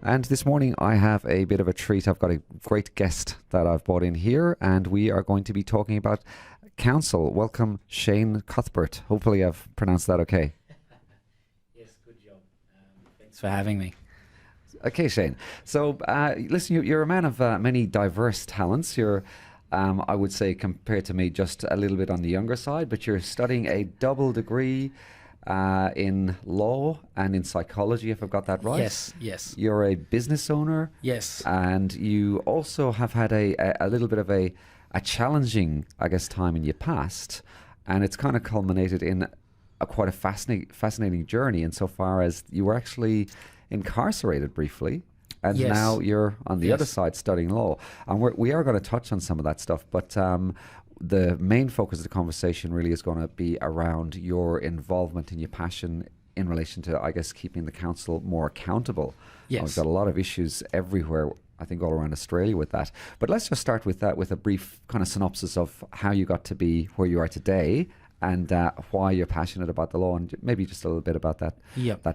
And this morning I have a bit of a treat. I've got a great guest that I've brought in here, and we are going to be talking about council. Welcome, Shane Cuthbert. Hopefully I've pronounced that okay. Yes, good job. Thanks for having me. Okay, Shane. So, listen, you're a man of many diverse talents. You're, I would say, compared to me, just a little bit on the younger side, but you're studying a double degree in law and in psychology, if I've got that right. Yes. You're a business owner. Yes. And you also have had a little bit of a challenging, I guess, time in your past. And it's kind of culminated in quite a fascinating journey insofar as you were actually incarcerated briefly. And Yes. now you're on the Yes. other side studying law. And we are going to touch on some of that stuff. But the main focus of the conversation really is going to be around your involvement and your passion in relation to, I guess, keeping the council more accountable. Yes. We've got a lot of issues everywhere, I think all around Australia with that. But let's just start with that, with a brief kind of synopsis of how you got to be where you are today and why you're passionate about the law, and maybe just a little bit about that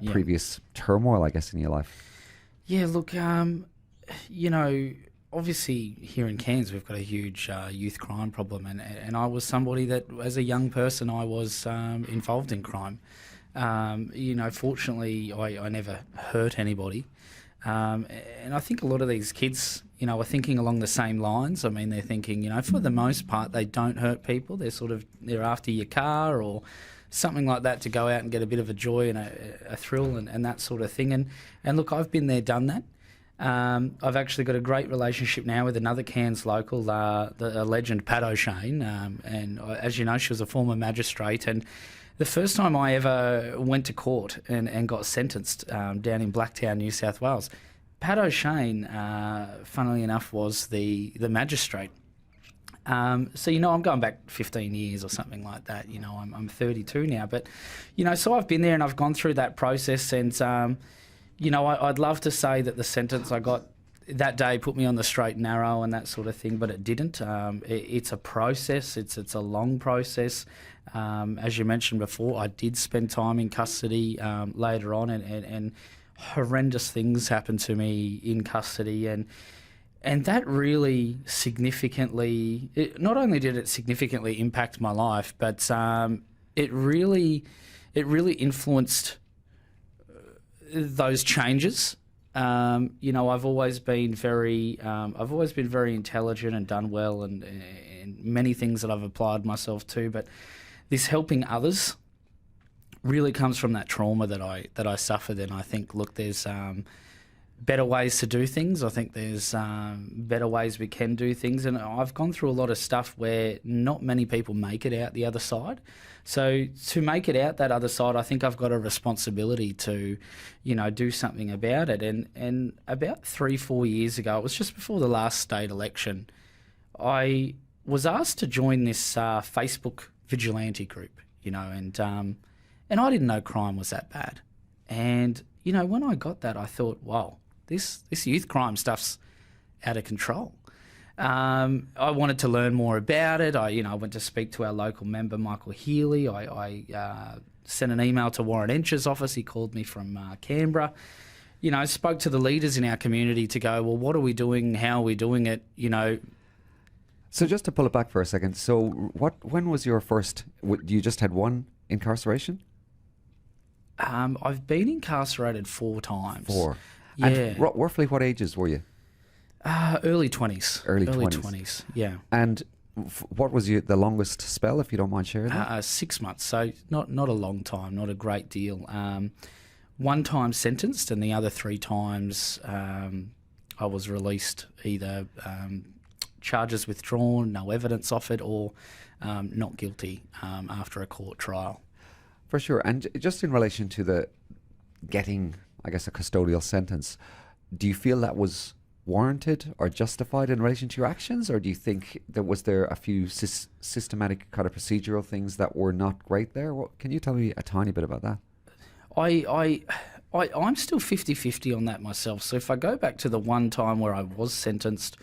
previous turmoil, I guess, in your life. Yeah, look, obviously here in Cairns we've got a huge youth crime problem, and I was somebody that, as a young person, I was involved in crime. Fortunately, I never hurt anybody. And I think a lot of these kids, are thinking along the same lines. I mean, they're thinking, for the most part, they don't hurt people. They're after your car or something like that to go out and get a bit of a joy and a thrill and that sort of thing. And look, I've been there, done that. I've actually got a great relationship now with another Cairns local, the legend Pat O'Shane. And as you know, she was a former magistrate. And the first time I ever went to court and got sentenced down in Blacktown, New South Wales, Pat O'Shane, funnily enough, was the magistrate. I'm going back 15 years or something like that. I'm 32 now. But, so I've been there and I've gone through that process. And, I'd love to say that the sentence I got that day put me on the straight and narrow and that sort of thing, but it didn't. It's a process. It's a long process. As you mentioned before, I did spend time in custody later on, and horrendous things happened to me in custody, and that really significantly, not only did it significantly impact my life, but it really influenced those changes. I've always been very intelligent and done well, and many things that I've applied myself to. But this helping others really comes from that trauma that I suffered. And I think, look, there's better ways to do things. I think there's better ways we can do things. And I've gone through a lot of stuff where not many people make it out the other side. So to make it out that other side, I think I've got a responsibility to, do something about it. And about 3-4 years ago, it was just before the last state election, I was asked to join this Facebook vigilante group, and I didn't know crime was that bad. And, when I got that, I thought, wow, this youth crime stuff's out of control. I wanted to learn more about it. I went to speak to our local member, Michael Healy. I sent an email to Warren Ench's office. He called me from Canberra. Spoke to the leaders in our community to go, well, what are we doing? How are we doing it? So just to pull it back for a second, so when was your first, you just had one incarceration? I've been incarcerated 4 times. 4. Yeah. And roughly what ages were you? Early 20s. Early 20s, yeah. And what was the longest spell, if you don't mind sharing that? 6 months, so not a long time, not a great deal. 1 time sentenced, and the other 3 times I was released, either charges withdrawn, no evidence offered, or not guilty after a court trial. For sure. And just in relation to the getting, I guess, a custodial sentence, do you feel that was warranted or justified in relation to your actions, or do you think was there a few systematic kind of procedural things that were not great there? Can you tell me a tiny bit about that? I'm still 50-50 on that myself. So if I go back to the one time where I was sentenced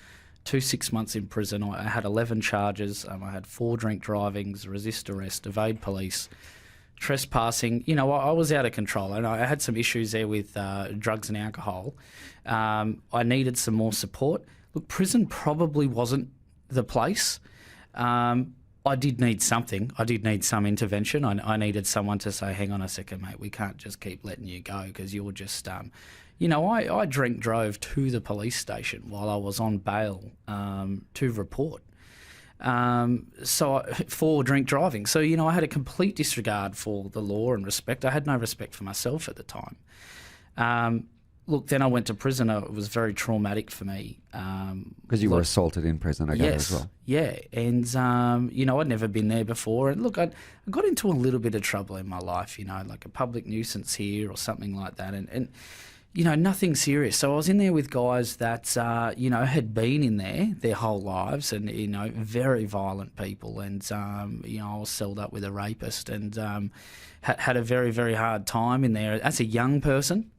to 6 months in prison, I had 11 charges. I had 4 drink drivings, resist arrest, evade police, trespassing, I was out of control, and I had some issues there with drugs and alcohol. I needed some more support. Look, prison probably wasn't the place. I did need something. I did need some intervention. I needed someone to say, hang on a second, mate, we can't just keep letting you go because you're just, I drink drove to the police station while I was on bail to report. For drink driving. So, I had a complete disregard for the law and respect. I had no respect for myself at the time. Look, then I went to prison. It was very traumatic for me. Because you were assaulted in prison, I guess, as well. Yeah. And, I'd never been there before. And look, I got into a little bit of trouble in my life, like a public nuisance here or something like that. And nothing serious. So I was in there with guys that, had been in there their whole lives and, very violent people. And, I was celled up with a rapist and had a very, very hard time in there as a young person.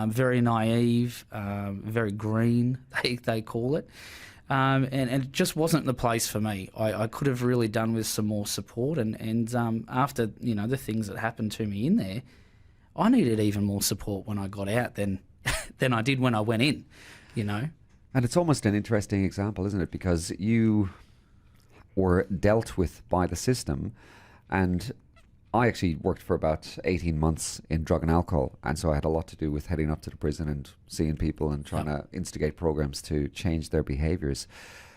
Very naive, very green, they call it. And it just wasn't the place for me. I could have really done with some more support. And after, the things that happened to me in there, I needed even more support when I got out than I did when I went in, And it's almost an interesting example, isn't it? Because you were dealt with by the system, and I actually worked for about 18 months in drug and alcohol, and so I had a lot to do with heading up to the prison and seeing people and trying to instigate programs to change their behaviours.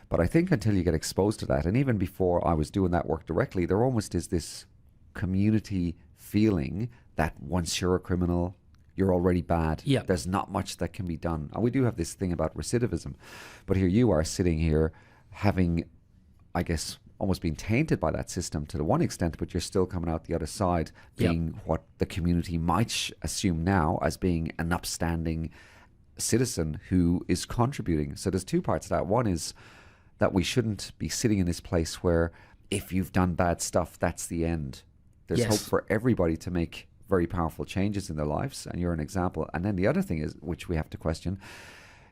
But I think until you get exposed to that, and even before I was doing that work directly, there almost is this community feeling that once you're a criminal, you're already bad. Yep. There's not much that can be done. And we do have this thing about recidivism. But here you are sitting here having, I guess, almost being tainted by that system to the one extent, but you're still coming out the other side being what the community might assume now as being an upstanding citizen who is contributing. So there's two parts to that. One is that we shouldn't be sitting in this place where if you've done bad stuff, that's the end. There's hope for everybody to make very powerful changes in their lives, and you're an example. And then the other thing is, which we have to question,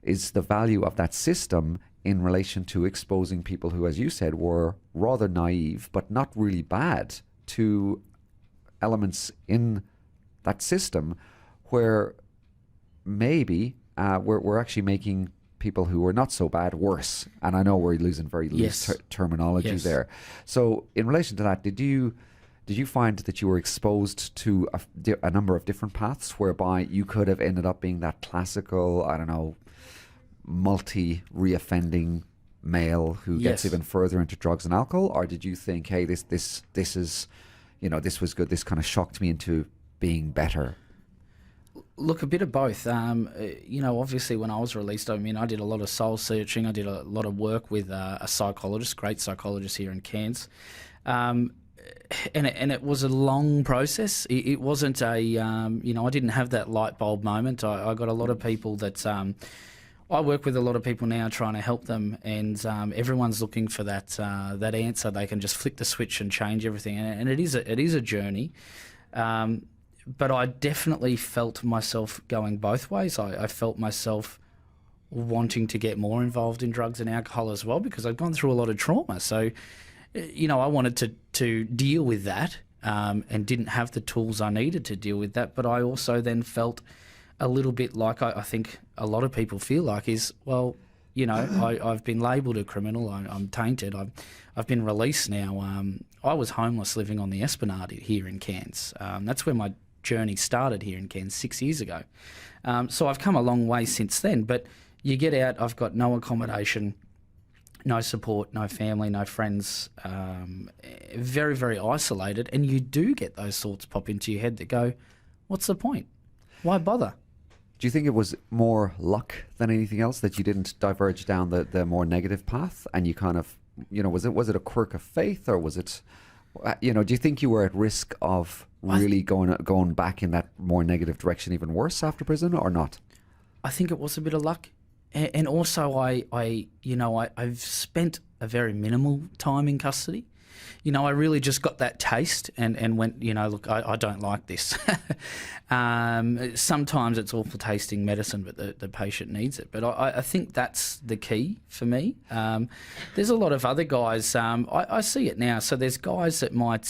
is the value of that system in relation to exposing people who, as you said, were rather naive but not really bad to elements in that system where maybe we're actually making people who were not so bad worse. And I know we're using very loose terminology there. So in relation to that, did you find that you were exposed to a number of different paths whereby you could have ended up being that classical, I don't know, multi-reoffending male who gets even further into drugs and alcohol? Or did you think, hey, this is, this was good, this kind of shocked me into being better? Look, a bit of both. Obviously when I was released, I did a lot of soul searching. I did a lot of work with a psychologist, great psychologist here in Cairns. And it was a long process. It wasn't a, I didn't have that light bulb moment. I got a lot of people that, I work with a lot of people now trying to help them, and everyone's looking for that answer. They can just flick the switch and change everything. And it is a journey. But I definitely felt myself going both ways. I felt myself wanting to get more involved in drugs and alcohol as well, because I've gone through a lot of trauma. So, I wanted to deal with that and didn't have the tools I needed to deal with that. But I also then felt a little bit like I think a lot of people feel like is, well, I've been labelled a criminal. I'm tainted. I've been released now. I was homeless living on the Esplanade here in Cairns. That's where my journey started here in Cairns 6 years ago. So I've come a long way since then. But you get out, I've got no accommodation, no support, no family, no friends, very, very isolated. And you do get those thoughts pop into your head that go, what's the point? Why bother? Do you think it was more luck than anything else that you didn't diverge down the more negative path, and you kind of, was it a quirk of faith, or was it, do you think you were at risk of really going back in that more negative direction even worse after prison, or not? I think it was a bit of luck, and also I've spent a very minimal time in custody. I really just got that taste and went, look, I don't like this. Sometimes it's awful tasting medicine, but the patient needs it. But I think that's the key for me. There's a lot of other guys, I see it now. So there's guys that might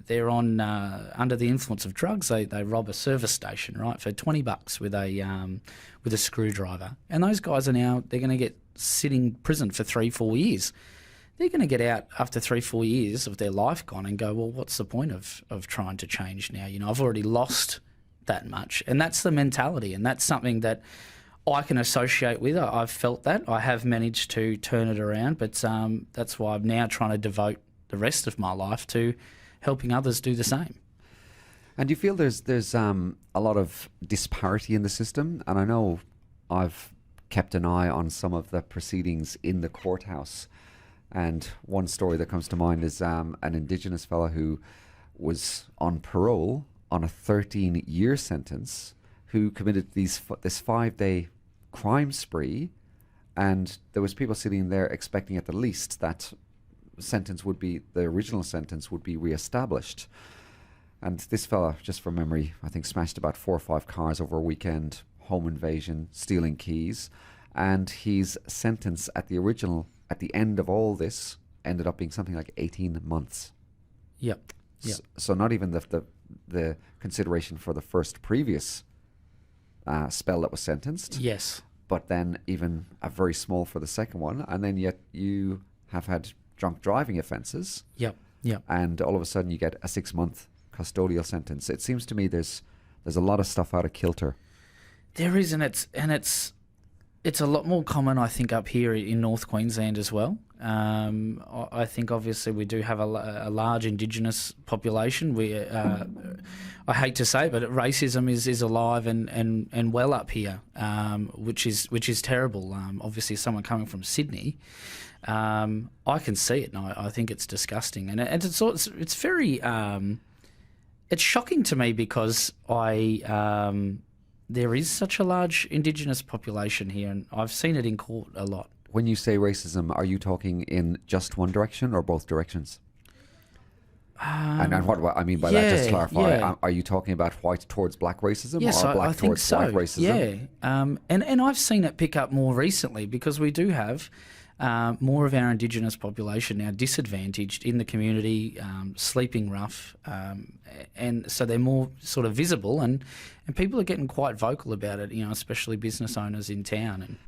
they're on under the influence of drugs. They rob a service station, right, for $20 with a screwdriver, and those guys are now they're going to get sitting prison for 3-4 years. They're going to get out after 3-4 years of their life gone and go, well, what's the point of trying to change now? I've already lost that much, and that's the mentality, and that's something that I can associate with. I've felt that. I have managed to turn it around, but that's why I'm now trying to devote the rest of my life to helping others do the same. And do you feel there's a lot of disparity in the system? And I know I've kept an eye on some of the proceedings in the courthouse, and one story that comes to mind is an Indigenous fella who was on parole on a 13-year sentence, who committed this 5-day crime spree, and there was people sitting there expecting at the least that the original sentence would be re-established. And this fella, just from memory, I think smashed about 4 or 5 cars over a weekend, home invasion, stealing keys, and his sentence at the end of all this ended up being something like 18 months. Yep. So not even the consideration for the first previous spell that was sentenced. Yes. But then even a very small for the second one, and then yet you have had drunk driving offences. Yep. And all of a sudden you get a 6-month custodial sentence. It seems to me there's a lot of stuff out of kilter. There is, and it's a lot more common, I think, up here in North Queensland as well. I think obviously we do have a large Indigenous population. I hate to say it, but racism is alive and well up here, which is terrible. Obviously, someone coming from Sydney, I can see it, and I think it's disgusting. And it's very it's shocking to me because there is such a large Indigenous population here, and I've seen it in court a lot. When you say racism, are you talking in just one direction or both directions? And what I mean by that, just to clarify, are you talking about white towards black racism, yes, or black I think towards so. white racism? Yeah, and I've seen it pick up more recently because we do have more of our Indigenous population now disadvantaged in the community, sleeping rough, and so they're more sort of visible, and people are getting quite vocal about it, especially business owners in town. And